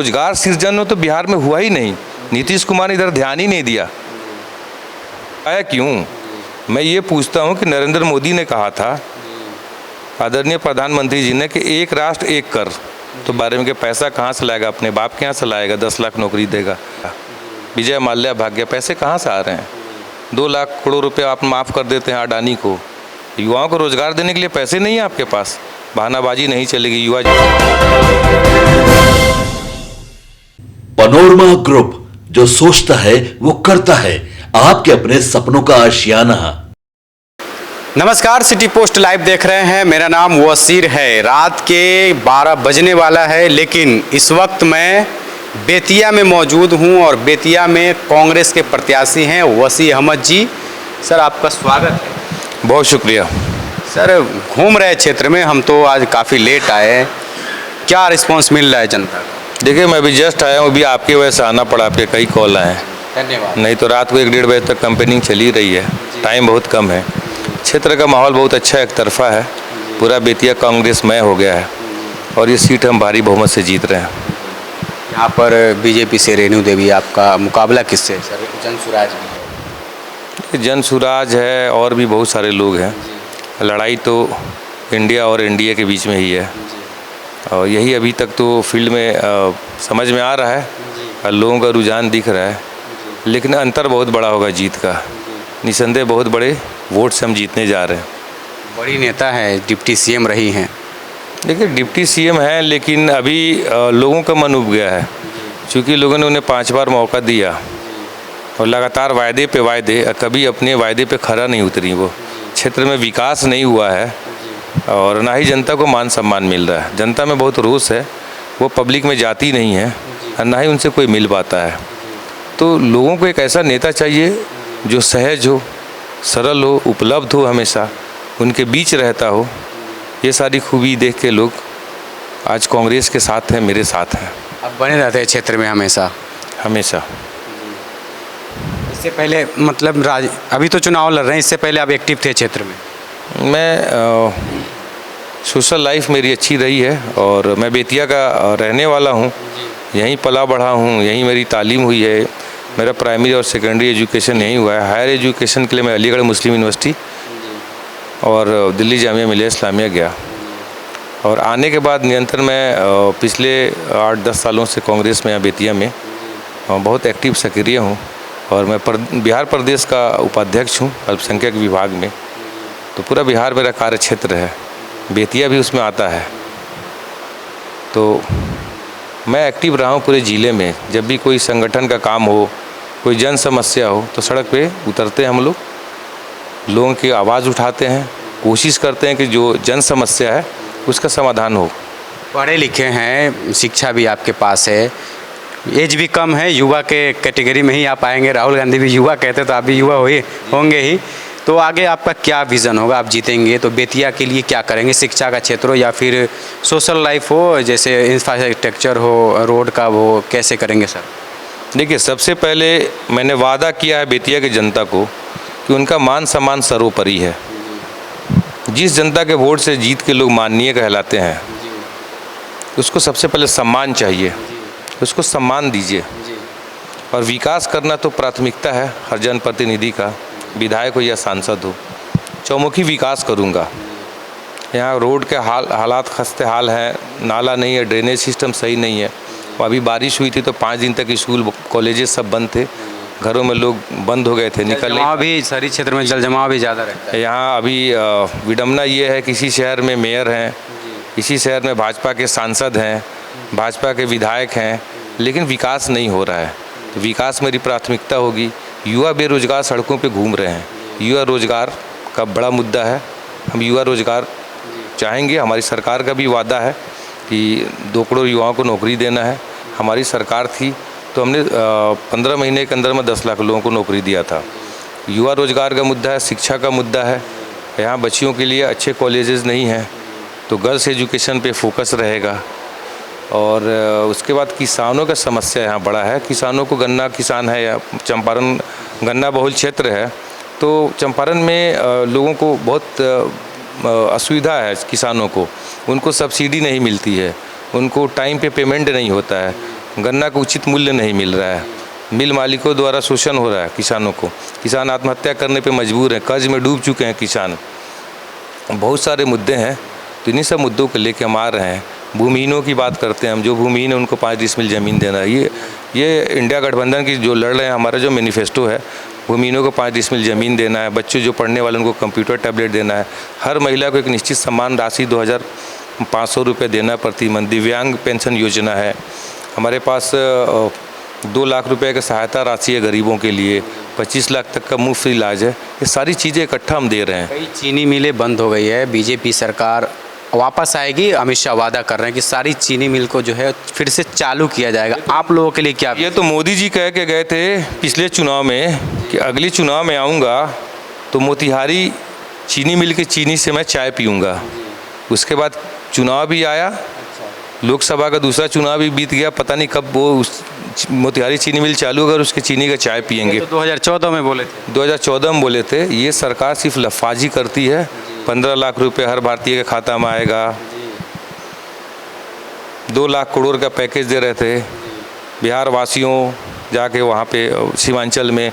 रोजगार सृजन तो बिहार में हुआ ही नहीं। नीतीश कुमार ने इधर ध्यान ही नहीं दिया। आया क्यों? मैं ये पूछता हूँ कि नरेंद्र मोदी ने कहा था, आदरणीय प्रधानमंत्री जी ने, कि एक राष्ट्र एक कर, तो बारे में के पैसा कहाँ से लाएगा? अपने बाप के यहाँ से लाएगा? 10 लाख नौकरी देगा। विजय माल्या भाग गया, पैसे कहाँ से आ रहे हैं? 2 लाख करोड़ रुपए आप माफ़ कर देते हैं अडानी को। युवाओं को रोजगार देने के लिए पैसे नहीं है आपके पास। बहानाबाजी नहीं चलेगी। युवा पनोरमा ग्रुप, जो सोचता है वो करता है। आपके अपने सपनों का आशियाना। नमस्कार, सिटी पोस्ट लाइव देख रहे हैं। मेरा नाम वसीर है। रात के 12 बजने वाला है, लेकिन इस वक्त मैं बेतिया में मौजूद हूं और बेतिया में कांग्रेस के प्रत्याशी हैं वसीर अहमद जी। सर, आपका स्वागत है। बहुत शुक्रिया सर, घूम रहे क्षेत्र में, हम तो आज काफ़ी लेट आए हैं, क्या रिस्पांस मिल रहा है जनता का? देखिए, मैं अभी जस्ट आया हूँ, अभी आपकी वजह से आना पड़ा। आपके कई कॉल आए हैं, धन्यवाद। नहीं तो रात को 1-1:30 बजे तक कैंपेनिंग चली रही है। टाइम बहुत कम है। क्षेत्र का माहौल बहुत अच्छा एक तरफा है। पूरा बेतिया कांग्रेसमय हो गया है और ये सीट हम भारी बहुमत से जीत रहे हैं। यहाँ पर बीजेपी से रेणु देवी, आपका मुकाबला किससे? सर, जनसुराज भी है। जनसुराज है और भी बहुत सारे लोग हैं। लड़ाई तो इंडिया और एनडीए के बीच में ही है और यही अभी तक तो फील्ड में समझ में आ रहा है और लोगों का रुझान दिख रहा है। लेकिन अंतर बहुत बड़ा होगा जीत का। निसंदेह बहुत बड़े वोट से हम जीतने जा रहे हैं। बड़ी नेता है, डिप्टी सीएम रही हैं। देखिए, डिप्टी सीएम है, लेकिन अभी लोगों का मन उब गया है, क्योंकि लोगों ने उन्हें 5 बार मौका दिया और लगातार वायदे पे वायदे, कभी अपने वायदे पे खरा नहीं उतरी। वो क्षेत्र में विकास नहीं हुआ है और ना ही जनता को मान सम्मान मिल रहा है। जनता में बहुत रोष है, वो पब्लिक में जाती नहीं है और ना ही उनसे कोई मिल पाता है। तो लोगों को एक ऐसा नेता चाहिए जो सहज हो, सरल हो, उपलब्ध हो, हमेशा उनके बीच रहता हो। ये सारी खूबी देख के लोग आज कांग्रेस के साथ हैं, मेरे साथ हैं। अब बने रहते हैं क्षेत्र में हमेशा? हमेशा। इससे पहले मतलब अभी तो चुनाव लड़ रहे हैं, इससे पहले आप एक्टिव थे क्षेत्र में? मैं सोशल लाइफ मेरी अच्छी रही है और मैं बेतिया का रहने वाला हूँ। यहीं पला बढ़ा हूँ, यहीं मेरी तालीम हुई है। मेरा प्राइमरी और सेकेंडरी एजुकेशन यहीं हुआ है। हायर एजुकेशन के लिए मैं अलीगढ़ मुस्लिम यूनिवर्सिटी और दिल्ली जामिया मिलिया इस्लामिया गया और आने के बाद निरंतर मैं पिछले 8-10 सालों से कांग्रेस में बेतिया में बहुत एक्टिव सक्रिय हूँ और मैं बिहार प्रदेश का उपाध्यक्ष हूँ अल्पसंख्यक विभाग में। तो पूरा बिहार मेरा कार्य क्षेत्र है, बेतिया भी उसमें आता है। तो मैं एक्टिव रहा हूँ पूरे ज़िले में। जब भी कोई संगठन का काम हो, कोई जन समस्या हो, तो सड़क पे उतरते हैं हम लोग, लोगों की आवाज़ उठाते हैं, कोशिश करते हैं कि जो जन समस्या है उसका समाधान हो। पढ़े लिखे हैं, शिक्षा भी आपके पास है, एज भी कम है, युवा के कैटेगरी में ही आप आएंगे। राहुल गांधी भी युवा कहते, तो आप भी युवा होंगे ही। तो आगे आपका क्या विज़न होगा? आप जीतेंगे तो बेतिया के लिए क्या करेंगे? शिक्षा का क्षेत्र हो या फिर सोशल लाइफ हो, जैसे इंफ्रास्ट्रक्चर हो, रोड का हो, कैसे करेंगे सर? देखिए, सबसे पहले मैंने वादा किया है बेतिया की जनता को कि उनका मान सम्मान सर्वोपरि है। जिस जनता के वोट से जीत के लोग माननीय कहलाते हैं, उसको सबसे पहले सम्मान चाहिए, उसको सम्मान दीजिए। और विकास करना तो प्राथमिकता है हर जनप्रतिनिधि का, विधायक हो या सांसद हो। चौमुखी विकास करूंगा। यहाँ रोड के हालात खस्ते हाल हैं, नाला नहीं है, ड्रेनेज सिस्टम सही नहीं है। अभी बारिश हुई थी तो 5 दिन तक स्कूल कॉलेजेस सब बंद थे, घरों में लोग बंद हो गए थे, निकलने भी शहरी क्षेत्र में जल जमाव भी ज़्यादा रहता है। यहाँ अभी विडम्बना ये है, किसी शहर में मेयर हैं, किसी शहर में भाजपा के सांसद हैं, भाजपा के विधायक हैं, लेकिन विकास नहीं हो रहा है। तो विकास मेरी प्राथमिकता होगी। युवा बेरोजगार सड़कों पे घूम रहे हैं, युवा रोजगार का बड़ा मुद्दा है। हम युवा रोजगार चाहेंगे। हमारी सरकार का भी वादा है कि 2 करोड़ युवाओं को नौकरी देना है। हमारी सरकार थी तो हमने 15 महीने के अंदर में 10 लाख लोगों को नौकरी दिया था। युवा रोजगार का मुद्दा है, शिक्षा का मुद्दा है। यहाँ बच्चियों के लिए अच्छे कॉलेजेस नहीं हैं, तो गर्ल्स एजुकेशन पे फोकस रहेगा। और उसके बाद किसानों का समस्या यहाँ बड़ा है। किसानों को, गन्ना किसान है या चंपारण गन्ना बहुल क्षेत्र है, तो चंपारण में लोगों को बहुत असुविधा है। किसानों को, उनको सब्सिडी नहीं मिलती है, उनको टाइम पे पेमेंट नहीं होता है, गन्ना को उचित मूल्य नहीं मिल रहा है, मिल मालिकों द्वारा शोषण हो रहा है किसानों को, किसान आत्महत्या करने पे मजबूर हैं, कर्ज में डूब चुके हैं किसान। बहुत सारे मुद्दे हैं, तो इन्हीं सब मुद्दों को लेकर हम आ रहे हैं। भूमिहीनों की बात करते हैं हम, जो भूमिहीन है उनको 5 डिसमिल ज़मीन देना है। ये इंडिया गठबंधन की जो लड़ रहे हैं, हमारा जो मैनिफेस्टो है, भूमिहीनों को 5 डिसमिल ज़मीन देना है, बच्चों जो पढ़ने वाले उनको कंप्यूटर टैबलेट देना है, हर महिला को एक निश्चित सम्मान राशि 2500 रुपये देना प्रति माह, दिव्यांग पेंशन योजना है, हमारे पास 2 लाख रुपए की सहायता राशि है गरीबों के लिए, 25 लाख तक का मुफ्त इलाज है। ये सारी चीज़ें इकट्ठा हम दे रहे हैं। कई चीनी मिलें बंद हो गई है, बीजेपी सरकार वापस आएगी, अमित शाह वादा कर रहे हैं कि सारी चीनी मिल को जो है फिर से चालू किया जाएगा। आप लोगों के लिए क्या? ये तो मोदी जी कह के गए थे पिछले चुनाव में कि अगली चुनाव में आऊँगा तो मोतिहारी चीनी मिल की चीनी से मैं चाय पीऊँगा। उसके बाद चुनाव भी आया, लोकसभा का दूसरा चुनाव भी बीत गया, पता नहीं कब वो उस मोतिहारी चीनी मिल चालू होगा और उसके चीनी का चाय पियेंगे। तो 2014 में बोले थे। 2014 में बोले थे। ये सरकार सिर्फ लफाजी करती है। 15 लाख रुपए हर भारतीय के खाता में आएगा, 2 लाख करोड़ का पैकेज दे रहे थे बिहार वासियों, जाके वहाँ पे सीमांचल में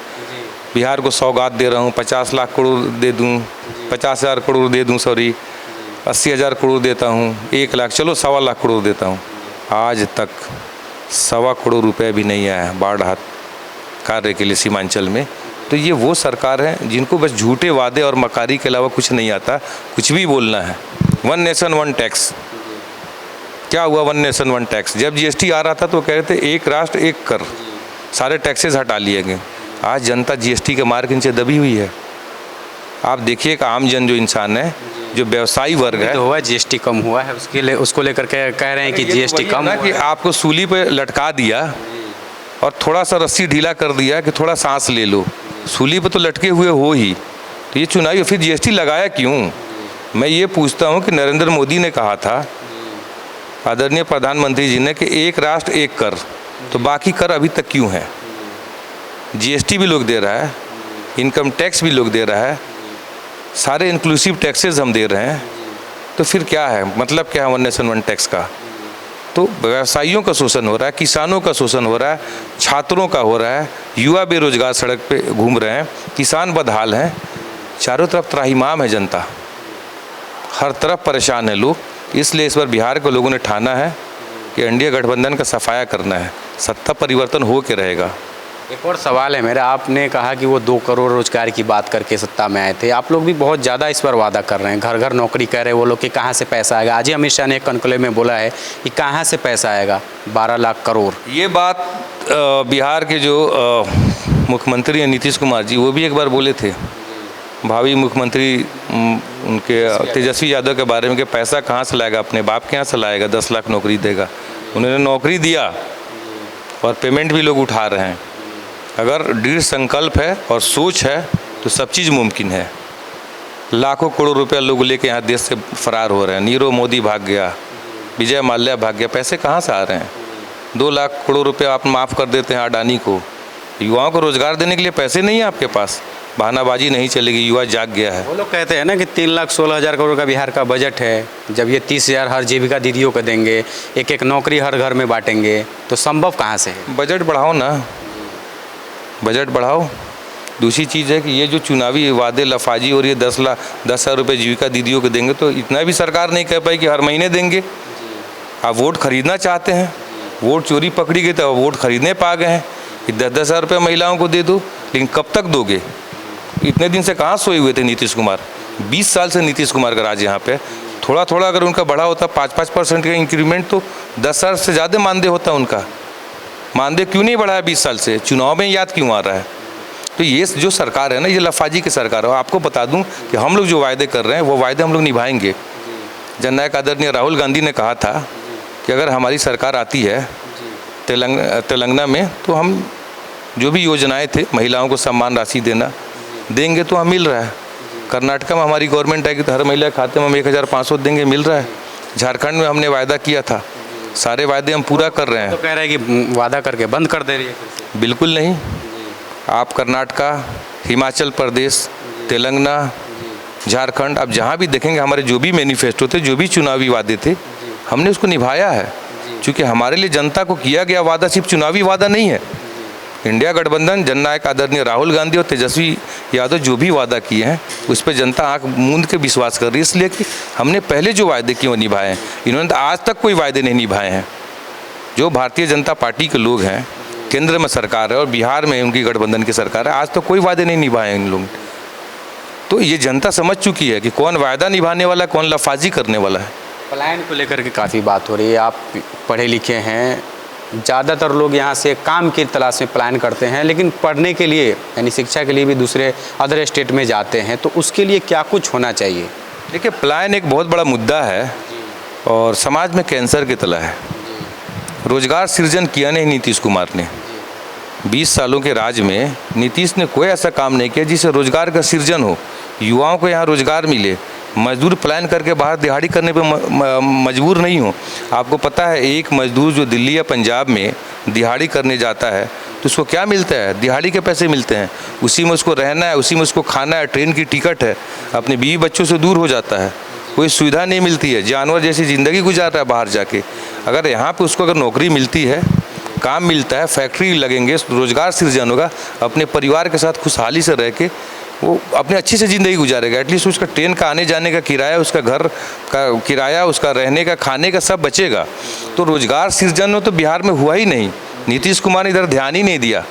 बिहार को सौगात दे रहा हूँ, 50 लाख करोड़ दे दूँ, 50,000 करोड़ दे दूँ, सॉरी 80,000 करोड़ देता हूँ, 1 लाख, चलो 1.25 लाख करोड़ देता हूँ। आज तक 1.25 करोड़ रुपए भी नहीं आया बाढ़ राहत कार्य के लिए सीमांचल में। तो ये वो सरकार है जिनको बस झूठे वादे और मकारी के अलावा कुछ नहीं आता, कुछ भी बोलना है। 1 नेशन 1 टैक्स, क्या हुआ 1 नेशन 1 टैक्स? जब जीएसटी आ रहा था तो कह रहे थे 1 राष्ट्र 1 कर, सारे टैक्सेस हटा लिए गए। आज जनता जीएसटी के मार के नीचे दबी हुई है। आप देखिए कि आम जन जो इंसान है, जो व्यवसायी वर्ग है, तो हुआ जीएसटी कम हुआ है, उसके लिए उसको लेकर के कह रहे हैं कि जीएसटी कम कि आपको सूली पे लटका दिया और थोड़ा सा रस्सी ढीला कर दिया कि थोड़ा सांस ले लो, सूली पे तो लटके हुए हो ही, तो ये चुनावी फिर जीएसटी लगाया क्यों? मैं ये पूछता हूँ कि नरेंद्र मोदी ने कहा था, आदरणीय प्रधानमंत्री जी ने, कि 1 राष्ट्र 1 कर, तो बाकी कर अभी तक क्यों है? जीएसटी भी लोग दे रहा है, इनकम टैक्स भी लोग दे रहा है, सारे इंक्लूसिव टैक्सेस हम दे रहे हैं, तो फिर क्या है? मतलब क्या है 1 नेशन 1 टैक्स का? तो व्यवसायियों का शोषण हो रहा है, किसानों का शोषण हो रहा है, छात्रों का हो रहा है, युवा बेरोजगार सड़क पे घूम रहे हैं, किसान बदहाल हैं, चारों तरफ त्राहिमाम है जनता, हर तरफ परेशान है लोग। इसलिए इस बार बिहार के लोगों ने ठाना है कि एनडीए गठबंधन का सफाया करना है, सत्ता परिवर्तन हो के रहेगा। एक और सवाल है मेरा, आपने कहा कि वो 2 करोड़ रोजगार की बात करके सत्ता में आए थे, आप लोग भी बहुत ज़्यादा इस पर वादा कर रहे हैं, घर घर नौकरी कह रहे हैं वो लोग कि कहाँ से पैसा आएगा। आज ही अमित शाह ने एक कॉन्क्लेव में बोला है कि कहाँ से पैसा आएगा, 12 लाख करोड़। ये बात बिहार के जो मुख्यमंत्री हैं नीतीश कुमार जी, वो भी एक बार बोले थे भावी मुख्यमंत्री उनके तेजस्वी यादव के बारे में कि पैसा कहाँ से लाएगा, अपने बाप के यहाँ से लाएगा, 10 लाख नौकरी देगा। उन्होंने नौकरी दिया और पेमेंट भी लोग उठा रहे हैं। अगर दृढ़ संकल्प है और सोच है तो सब चीज़ मुमकिन है। लाखों करोड़ रुपया लोग लेके यहाँ देश से फरार हो रहे हैं। नीरव मोदी भाग गया, विजय माल्या भाग गया, पैसे कहाँ से आ रहे हैं? 2 लाख करोड़ रुपया आप माफ़ कर देते हैं अडानी को, युवाओं को रोज़गार देने के लिए पैसे नहीं है आपके पास, बहानाबाजी नहीं चलेगी, युवा जाग गया है। वो लोग कहते हैं ना कि 3,16,000 करोड़ का बिहार का बजट है, जब ये 30,000 हर जीविका दीदियों को देंगे, 1-1 नौकरी हर घर में बांटेंगे, तो संभव कहाँ से है? बजट बढ़ाओ ना, बजट बढ़ाओ। दूसरी चीज़ है कि ये जो चुनावी वादे लफाजी और ये 10,000 रुपये जीविका दीदियों को देंगे, तो इतना भी सरकार नहीं कह पाई कि हर महीने देंगे। आप वोट खरीदना चाहते हैं, वोट चोरी पकड़ी गई तो वोट खरीदने पा गए हैं कि 10,000 रुपये महिलाओं को दे दो, लेकिन कब तक दोगे? इतने दिन से कहाँ सोए हुए थे नीतीश कुमार? 20 साल से नीतीश कुमार का राज यहाँ पे। थोड़ा थोड़ा अगर उनका बढ़ा होता 5-5% का इंक्रीमेंट, तो 10,000 से ज़्यादा मानदेय होता उनका। मानदेय क्यों नहीं बढ़ाया 20 साल से? चुनाव में याद क्यों आ रहा है? तो ये जो सरकार है ना, ये लफाजी की सरकार है। आपको बता दूं कि हम लोग जो वायदे कर रहे हैं वो वायदे हम लोग निभाएंगे। जननायक आदरणीय राहुल गांधी ने कहा था कि अगर हमारी सरकार आती है तेलंगाना में, तो हम जो भी योजनाएं थे, महिलाओं को सम्मान राशि देना देंगे, तो हम मिल रहा है। कर्नाटक में हमारी गवर्नमेंट आएगी तो हर महिला के खाते में हम 1,500 देंगे, मिल रहा है। झारखंड में हमने वायदा किया था, सारे वायदे हम पूरा कर रहे हैं। तो कह रहे हैं कि वादा करके बंद कर दे रही है। बिल्कुल नहीं। आप कर्नाटका, हिमाचल प्रदेश, तेलंगाना, झारखंड, आप जहाँ भी देखेंगे हमारे जो भी मैनिफेस्टो थे, जो भी चुनावी वादे थे, हमने उसको निभाया है। क्योंकि हमारे लिए जनता को किया गया वादा सिर्फ चुनावी वादा नहीं है। इंडिया गठबंधन, जननायक आदरणीय राहुल गांधी और तेजस्वी यादव जो भी वादा किए हैं उस पर जनता आंख मूंद के विश्वास कर रही है, इसलिए कि हमने पहले जो वायदे किए वो निभाए हैं। इन्होंने तो आज तक कोई वायदे नहीं निभाए हैं। जो भारतीय जनता पार्टी के लोग हैं, केंद्र में सरकार है और बिहार में उनकी गठबंधन की सरकार है, आज तक कोई वायदे नहीं निभाए हैं इन लोग। तो ये जनता समझ चुकी है कि कौन वायदा निभाने वाला, कौन लफाजी करने वाला है। पलायन को लेकर के काफ़ी बात हो रही है। आप पढ़े लिखे हैं, ज़्यादातर लोग यहाँ से काम की तलाश में पलायन करते हैं, लेकिन पढ़ने के लिए यानी शिक्षा के लिए भी दूसरे अदर स्टेट में जाते हैं, तो उसके लिए क्या कुछ होना चाहिए? देखिए, पलायन एक बहुत बड़ा मुद्दा है और समाज में कैंसर की तरह है। रोजगार सृजन किया नहीं नीतीश कुमार ने। 20 सालों के राज में नीतीश ने कोई ऐसा काम नहीं किया जिससे रोजगार का सृजन हो, युवाओं को यहाँ रोजगार मिले, मजदूर पलायन करके बाहर दिहाड़ी करने पे मजबूर नहीं हो। आपको पता है, एक मजदूर जो दिल्ली या पंजाब में दिहाड़ी करने जाता है तो उसको क्या मिलता है? दिहाड़ी के पैसे मिलते हैं। उसी में उसको रहना है, उसी में उसको खाना है, ट्रेन की टिकट है, अपने बीवी बच्चों से दूर हो जाता है, कोई सुविधा नहीं मिलती है, जानवर जैसी ज़िंदगी गुजार रहा है बाहर जाके। अगर यहाँ पे उसको अगर नौकरी मिलती है, काम मिलता है, फैक्ट्री लगेंगे, रोज़गार सृजन होगा, अपने परिवार के साथ खुशहाली से रह के वो अपने अच्छी से ज़िंदगी गुजारेगा। एटलीस्ट उसका ट्रेन का आने जाने का किराया, उसका घर का किराया, उसका रहने का, खाने का सब बचेगा। तो रोज़गार सृजन तो बिहार में हुआ ही नहीं। नीतीश कुमार ने इधर ध्यान ही नहीं दिया।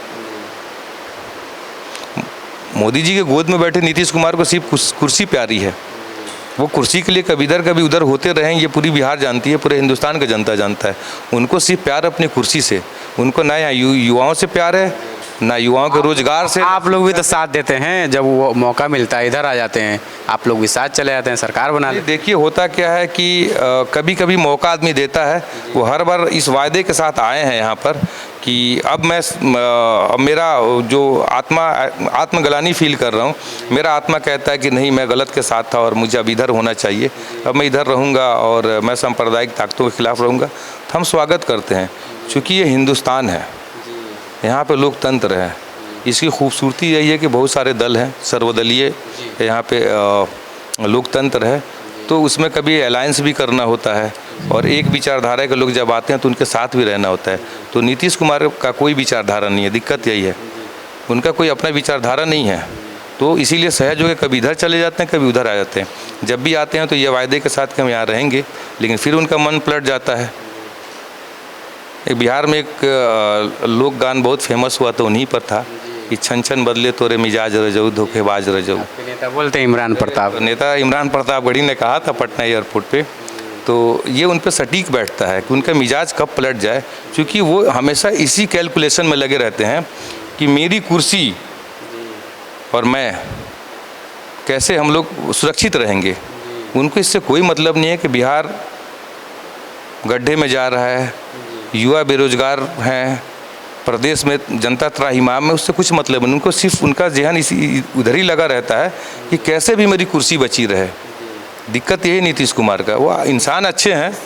मोदी जी के गोद में बैठे नीतीश कुमार को सिर्फ कुर्सी प्यारी है। वो कुर्सी के लिए कभी इधर कभी उधर होते रहें, ये पूरी बिहार जानती है, पूरे हिंदुस्तान का जनता जानता है। उनको सिर्फ प्यार अपनी कुर्सी से, उनको ना यहाँ युवाओं से प्यार है, ना युवाओं के रोजगार से। आप लोग भी तो साथ देते हैं, जब वो मौका मिलता है इधर आ जाते हैं, आप लोग भी साथ चले जाते हैं, सरकार बना लेते हैं। देखिए, होता क्या है कि कभी कभी मौका आदमी देता है। वो हर बार इस वायदे के साथ आए हैं यहाँ पर कि अब मेरा जो आत्मग्लानि फील कर रहा हूँ, मेरा आत्मा कहता है कि नहीं, मैं गलत के साथ था और मुझे अब इधर होना चाहिए, अब मैं इधर रहूँगा और मैं सांप्रदायिक ताकतों के खिलाफ रहूँगा। तो हम स्वागत करते हैं, क्योंकि ये हिंदुस्तान है, यहाँ पे लोकतंत्र है। इसकी खूबसूरती यही है कि बहुत सारे दल हैं, सर्वदलीय यहाँ पे लोकतंत्र है। तो उसमें कभी अलायंस भी करना होता है और एक विचारधारा के लोग जब आते हैं तो उनके साथ भी रहना होता है। तो नीतीश कुमार का कोई विचारधारा नहीं है, दिक्कत यही है, उनका कोई अपना विचारधारा नहीं है। तो इसीलिए सहज हो के कभी इधर चले जाते हैं, कभी उधर आ जाते हैं। जब भी आते हैं तो ये वायदे के साथ कि हम यहाँ रहेंगे, लेकिन फिर उनका मन पलट जाता है। एक बिहार में एक लोक गान बहुत फेमस हुआ, तो उन्हीं पर था कि छन छन बदले तोरे मिजाज रजऊ, धोखेबाज रजऊ। नेता बोलते हैं इमरान प्रताप, नेता इमरान प्रतापगढ़ी ने कहा था पटना एयरपोर्ट पे। तो ये उन पर सटीक बैठता है कि उनका मिजाज कब पलट जाए, क्योंकि वो हमेशा इसी कैलकुलेशन में लगे रहते हैं कि मेरी कुर्सी और मैं कैसे हम लोग सुरक्षित रहेंगे। उनको इससे कोई मतलब नहीं है कि बिहार गड्ढे में जा रहा है, युवा बेरोजगार हैं, प्रदेश में जनता त्राहिमाम में, उससे कुछ मतलब नहीं। उनको सिर्फ उनका ज़हन इसी उधर ही लगा रहता है कि कैसे भी मेरी कुर्सी बची रहे। दिक्कत यही नीतीश कुमार का, वो इंसान अच्छे हैं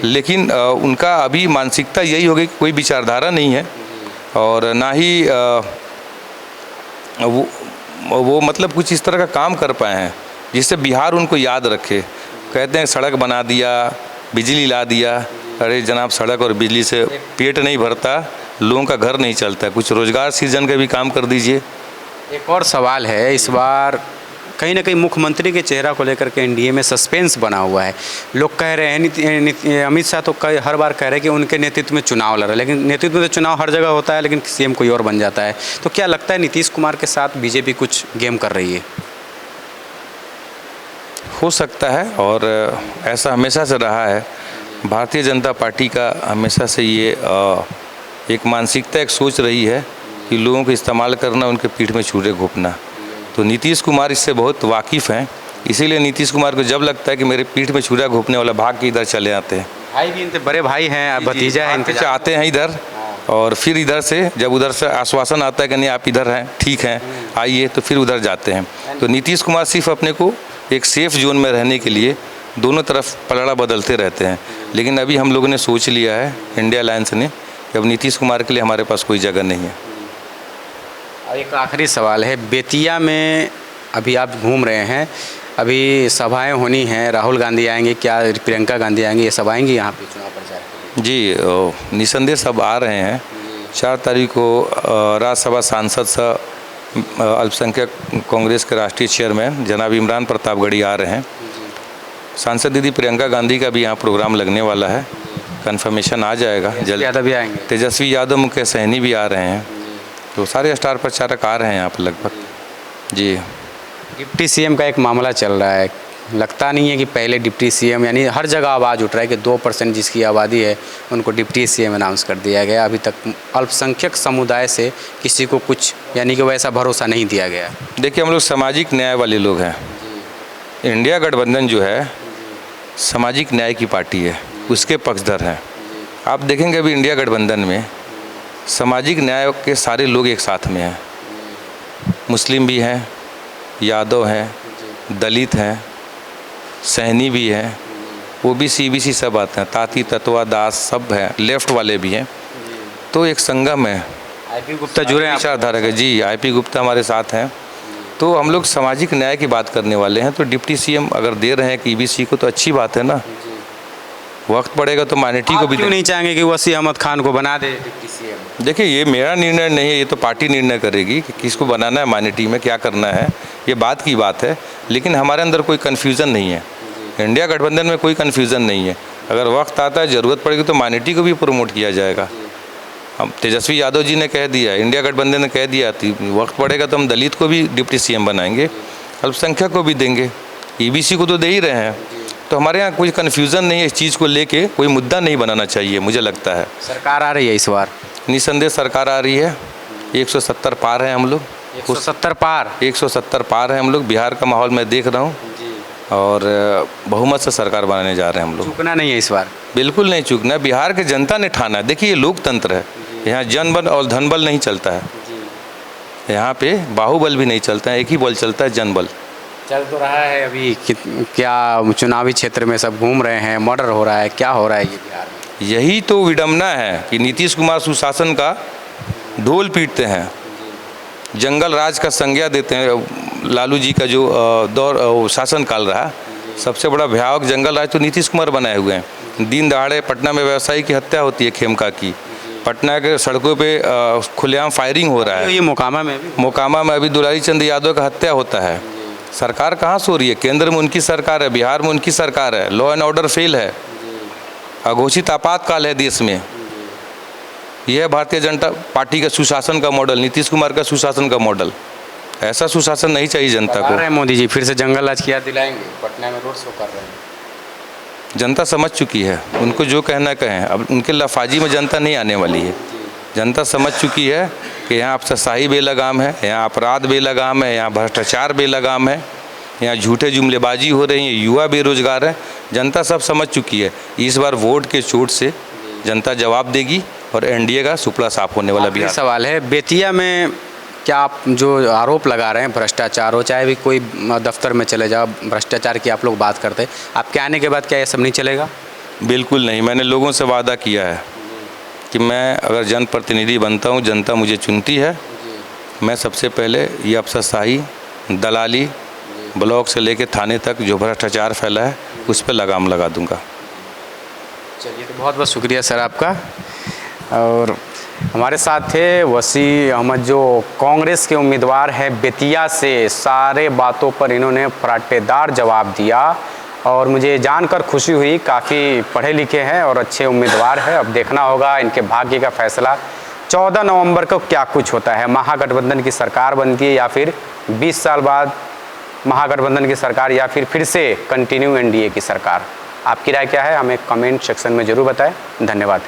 लेकिन उनका अभी मानसिकता यही हो गई कि कोई विचारधारा नहीं है और ना ही वो मतलब कुछ इस तरह का काम कर पाए हैं जिससे बिहार उनको याद रखे। कहते हैं सड़क बना दिया, बिजली ला दिया। अरे जनाब, सड़क और बिजली से पेट नहीं भरता, लोगों का घर नहीं चलता। कुछ रोजगार सृजन का भी काम कर दीजिए। एक और सवाल है, इस बार कहीं ना कहीं मुख्यमंत्री के चेहरा को लेकर के एनडीए में सस्पेंस बना हुआ है। लोग कह रहे हैं, अमित शाह तो हर बार कह रहे हैं कि उनके नेतृत्व में चुनाव लड़ रहा है, लेकिन नेतृत्व में तो चुनाव हर जगह होता है, लेकिन सीएम कोई और बन जाता है। तो क्या लगता है नीतीश कुमार के साथ बीजेपी कुछ गेम कर रही है? हो सकता है, और ऐसा हमेशा से रहा है। भारतीय जनता पार्टी का हमेशा से ये एक मानसिकता, एक सोच रही है कि लोगों को इस्तेमाल करना, उनके पीठ में छुरे घोंपना। तो नीतीश कुमार इससे बहुत वाकिफ़ हैं। इसीलिए नीतीश कुमार को जब लगता है कि मेरे पीठ में छुरा घोंपने वाला, भाग के इधर चले आते हैं। भाई भी इनके बड़े भाई हैं, भतीजा है इनके, आते हैं इधर, और फिर इधर से जब उधर से आश्वासन आता है कि नहीं आप इधर हैं, ठीक हैं, आइए, तो फिर उधर जाते हैं। तो नीतीश कुमार सिर्फ अपने को एक सेफ जोन में रहने के लिए दोनों तरफ पलड़ा बदलते रहते हैं। लेकिन अभी हम लोगों ने सोच लिया है, इंडिया अलायंस ने, कि अब नीतीश कुमार के लिए हमारे पास कोई जगह नहीं है। और एक आखिरी सवाल है, बेतिया में अभी आप घूम रहे हैं, अभी सभाएं होनी हैं, राहुल गांधी आएंगे, क्या प्रियंका गांधी आएंगी, ये सब आएंगी यहाँ पे चुनाव प्रचार के लिए? जी निसंदेह सब आ रहे हैं। 4 तारीख को राज्यसभा सांसद सह अल्पसंख्यक कांग्रेस के राष्ट्रीय चेयरमैन जनाब इमरान प्रतापगढ़ी आ रहे हैं। सांसद दीदी प्रियंका गांधी का भी यहाँ प्रोग्राम लगने वाला है, कंफर्मेशन आ जाएगा जल्द। यादव भी आएंगे। तेजस्वी यादव, मुकेश सहनी भी आ रहे हैं, तो सारे स्टार प्रचारक आ रहे हैं यहाँ पर लगभग। जी डिप्टी सीएम का एक मामला चल रहा है, लगता नहीं है कि पहले डिप्टी सीएम, यानी हर जगह आवाज़ उठ रहा है कि 2% जिसकी आबादी है उनको डिप्टी सीएम अनाउंस कर दिया गया। अभी तक अल्पसंख्यक समुदाय से किसी को कुछ यानी कि वैसा भरोसा नहीं दिया गया। देखिए, हम लोग सामाजिक न्याय वाले लोग हैं। इंडिया गठबंधन जो है सामाजिक न्याय की पार्टी है, उसके पक्षधर हैं। आप देखेंगे अभी इंडिया गठबंधन में सामाजिक न्याय के सारे लोग एक साथ में हैं। मुस्लिम भी हैं, यादव हैं, दलित हैं, सहनी भी हैं, ओबीसी ईबीसी सब आते हैं, ताती तत्वा दास सब हैं, लेफ्ट वाले भी हैं। तो एक संगम है। आईपी गुप्ता जुड़े हैं विचारधारक है जी, आईपी गुप्ता हमारे साथ हैं। तो हम लोग सामाजिक न्याय की बात करने वाले हैं। तो डिप्टी सीएम अगर दे रहे हैं कि ईबीसी को, तो अच्छी बात है ना। वक्त पड़ेगा तो माइनॉरिटी को भी क्यों नहीं चाहेंगे कि वसीम अहमद खान को बना दे डिप्टी सीएम? देखिए, ये मेरा निर्णय नहीं है, ये तो पार्टी निर्णय करेगी कि किसको बनाना है, माइनॉरिटी में क्या करना है, ये बात की बात है। लेकिन हमारे अंदर कोई कन्फ्यूज़न नहीं है, इंडिया गठबंधन में कोई कन्फ्यूज़न नहीं है। अगर वक्त आता है, ज़रूरत पड़ेगी तो माइनॉरिटी को भी प्रमोट किया जाएगा। हम तेजस्वी यादव जी ने कह दिया, इंडिया गठबंधन ने कह दिया, वक्त पड़ेगा तो हम दलित को भी डिप्टी सीएम बनाएंगे, अल्पसंख्यक को भी देंगे, ईबीसी को तो दे ही रहे हैं। तो हमारे यहाँ कोई कन्फ्यूज़न नहीं है, इस चीज़ को लेके कोई मुद्दा नहीं बनाना चाहिए, मुझे लगता है। सरकार आ रही है इस बार? निसंदेह सरकार आ रही है। 170 पार है हम लोग। 170 पार? 170 पार है हम लोग। बिहार का माहौल मैं देख रहा हूँ और बहुमत से सरकार बनाने जा रहे हैं हम लोग। चूकना नहीं है इस बार? बिल्कुल नहीं चूकना। बिहार के जनता ने ठाना है। देखिए, ये लोकतंत्र है, यहाँ जनबल और धनबल नहीं चलता है। यहाँ पे बाहुबल भी नहीं चलता है, एक ही बल चलता है, जनबल। चल तो रहा है अभी क्या चुनावी क्षेत्र में सब घूम रहे हैं, मर्डर हो रहा है, क्या हो रहा है ये बिहार में? यही तो विडम्बना है कि नीतीश कुमार सुशासन का ढोल पीटते हैं, जंगल राज का संज्ञा देते हैं। लालू जी का जो दौर शासन काल रहा, सबसे बड़ा भयावह जंगल राज तो नीतीश कुमार बनाए हुए हैं। दिन दहाड़े पटना में व्यवसायी की हत्या होती है, खेमका की। पटना के सड़कों पे खुलेआम फायरिंग हो रहा है। ये मोकामा में अभी दुलारी चंद यादव का हत्या होता है। सरकार कहाँ सो रही है? केंद्र में उनकी सरकार है, बिहार में उनकी सरकार है, लॉ एंड ऑर्डर फेल है, अघोषित आपातकाल है देश में। यह है भारतीय जनता पार्टी का सुशासन का मॉडल, नीतीश कुमार का सुशासन का मॉडल। ऐसा सुशासन नहीं चाहिए जनता को। मोदी जी फिर से जंगल राज की याद दिलाएंगे, पटना में रोड शो कर रहे हैं। जनता समझ चुकी है, उनको जो कहना कहें। अब उनके लफाजी में जनता नहीं आने वाली है। जनता समझ चुकी है कि यहाँ अफसरशाही बेलगाम है, यहाँ अपराध बेलगाम है, यहाँ भ्रष्टाचार बेलगाम है, यहाँ झूठे जुमलेबाजी हो रही है, युवा बेरोजगार है। जनता सब समझ चुकी है। इस बार वोट के चोट से जनता जवाब देगी और एनडीए का सुपड़ा साफ होने वाला बिहार। सवाल है, बेतिया में क्या आप जो आरोप लगा रहे हैं भ्रष्टाचार हो, चाहे भी कोई दफ्तर में चले जाओ, भ्रष्टाचार की आप लोग बात करते हैं, आपके आने के बाद क्या ये सब नहीं चलेगा? बिल्कुल नहीं। मैंने लोगों से वादा किया है कि मैं अगर जनप्रतिनिधि बनता हूँ, जनता मुझे चुनती है, मैं सबसे पहले ये अफसरशाही, दलाली, ब्लॉक से लेकर थाने तक जो भ्रष्टाचार फैला है उस पर लगाम लगा दूंगा। चलिए, तो बहुत बहुत शुक्रिया सर आपका। और हमारे साथ थे वसीम अहमद, जो कांग्रेस के उम्मीदवार है बेतिया से। सारे बातों पर इन्होंने फराटेदार जवाब दिया और मुझे जानकर खुशी हुई। काफ़ी पढ़े लिखे हैं और अच्छे उम्मीदवार हैं। अब देखना होगा इनके भाग्य का फैसला 14 नवंबर को क्या कुछ होता है। महागठबंधन की सरकार बनती है या फिर 20 साल बाद महागठबंधन की सरकार, या फिर से कंटिन्यू एनडीए की सरकार। आपकी राय क्या है? हमें कमेंट सेक्शन में ज़रूर बताएं। धन्यवाद।